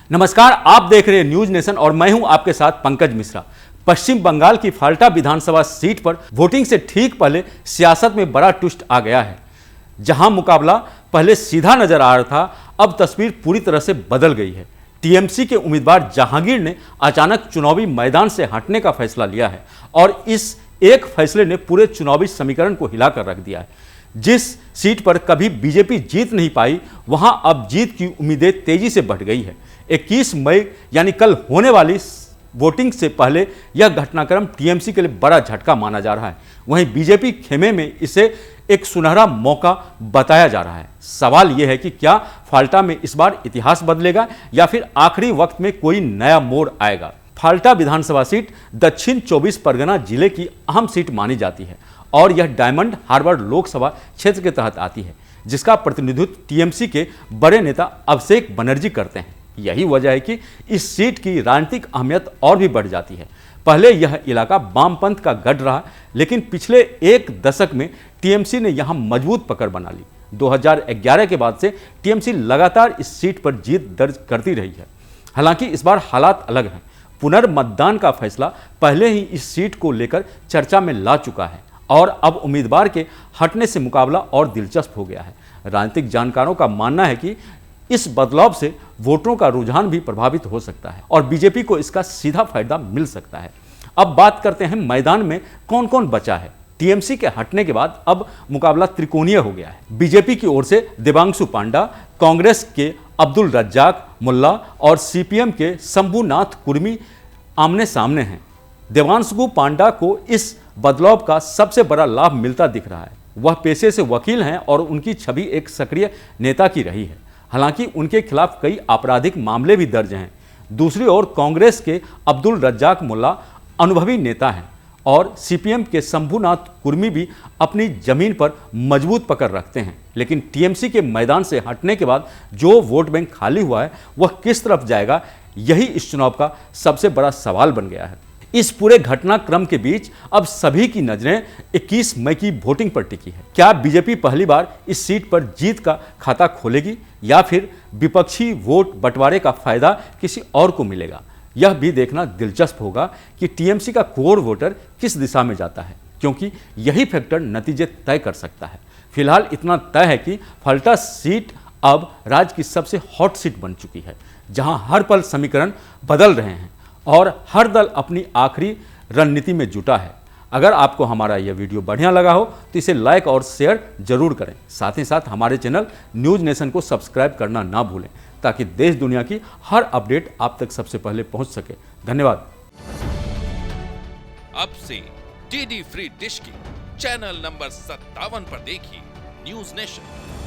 नमस्कार, आप देख रहे हैं न्यूज नेशन और मैं हूं आपके साथ पंकज मिश्रा। पश्चिम बंगाल की फाल्टा विधानसभा सीट पर वोटिंग से ठीक पहले सियासत में बड़ा ट्विस्ट आ गया है। जहां मुकाबला पहले सीधा नजर आ रहा था, अब तस्वीर पूरी तरह से बदल गई है। टीएमसी के उम्मीदवार जहांगीर ने अचानक चुनावी मैदान से हटने का फैसला लिया है और इस एक फैसले ने पूरे चुनावी समीकरण को हिलाकर रख दिया है। जिस सीट पर कभी बीजेपी जीत नहीं पाई, वहां अब जीत की उम्मीदें तेजी से बढ़ गई है। 21 मई यानी कल होने वाली वोटिंग से पहले यह घटनाक्रम टीएमसी के लिए बड़ा झटका माना जा रहा है। वहीं बीजेपी खेमे में इसे एक सुनहरा मौका बताया जा रहा है। सवाल यह है कि क्या फाल्टा में इस बार इतिहास बदलेगा या फिर आखिरी वक्त में कोई नया मोड़ आएगा। फाल्टा विधानसभा सीट दक्षिण 24 परगना जिले की अहम सीट मानी जाती है और यह डायमंड हार्बर लोकसभा क्षेत्र के तहत आती है, जिसका प्रतिनिधित्व टीएमसी के बड़े नेता अभिषेक बनर्जी करते हैं। यही वजह है कि इस सीट की राजनीतिक अहमियत और भी बढ़ जाती है। पहले यह इलाका वामपंथ का गढ़ रहा, लेकिन पिछले एक दशक में टीएमसी ने यहां मजबूत पकड़ बना ली। 2011 के बाद से टीएमसी लगातार इस सीट पर जीत दर्ज करती रही है। हालांकि इस बार हालात अलग हैं। पुनर्मतदान का फैसला पहले ही इस सीट को लेकर चर्चा में ला चुका है और अब उम्मीदवार के हटने से मुकाबला और दिलचस्प हो गया है। राजनीतिक जानकारों का मानना है कि इस बदलाव से वोटरों का रुझान भी प्रभावित हो सकता है और बीजेपी को इसका सीधा फायदा मिल सकता है। अब बात करते हैं मैदान में कौन कौन बचा है। टीएमसी के हटने के बाद अब मुकाबला त्रिकोणीय हो गया है। बीजेपी की ओर से देवांशु पांडा, कांग्रेस के अब्दुल रज्जाक मुल्ला और सीपीएम के शंभुनाथ कुर्मी आमने सामने हैं। देवांशु पांडा को इस बदलाव का सबसे बड़ा लाभ मिलता दिख रहा है। वह पेशे से वकील हैं और उनकी छवि एक सक्रिय नेता की रही है। हालांकि उनके खिलाफ कई आपराधिक मामले भी दर्ज हैं। दूसरी ओर कांग्रेस के अब्दुल रज्जाक मुल्ला अनुभवी नेता हैं और सीपीएम के शंभुनाथ कुर्मी भी अपनी जमीन पर मजबूत पकड़ रखते हैं। लेकिन टीएमसी के मैदान से हटने के बाद जो वोट बैंक खाली हुआ है, वह किस तरफ जाएगा, यही इस चुनाव का सबसे बड़ा सवाल बन गया है। इस पूरे घटनाक्रम के बीच अब सभी की नजरें 21 मई की वोटिंग पर टिकी है। क्या बीजेपी पहली बार इस सीट पर जीत का खाता खोलेगी या फिर विपक्षी वोट बंटवारे का फायदा किसी और को मिलेगा। यह भी देखना दिलचस्प होगा कि टीएमसी का कोर वोटर किस दिशा में जाता है, क्योंकि यही फैक्टर नतीजे तय कर सकता है। फिलहाल इतना तय है कि फाल्टा सीट अब राज्य की सबसे हॉट सीट बन चुकी है, जहां हर पल समीकरण बदल रहे हैं और हर दल अपनी आखिरी रणनीति में जुटा है। अगर आपको हमारा यह वीडियो बढ़िया लगा हो तो इसे लाइक और शेयर जरूर करें। साथ ही साथ हमारे चैनल न्यूज नेशन को सब्सक्राइब करना ना भूलें, ताकि देश दुनिया की हर अपडेट आप तक सबसे पहले पहुंच सके। धन्यवाद। अब से डीडी फ्री डिश की चैनल नंबर 57 पर देखिए न्यूज नेशन।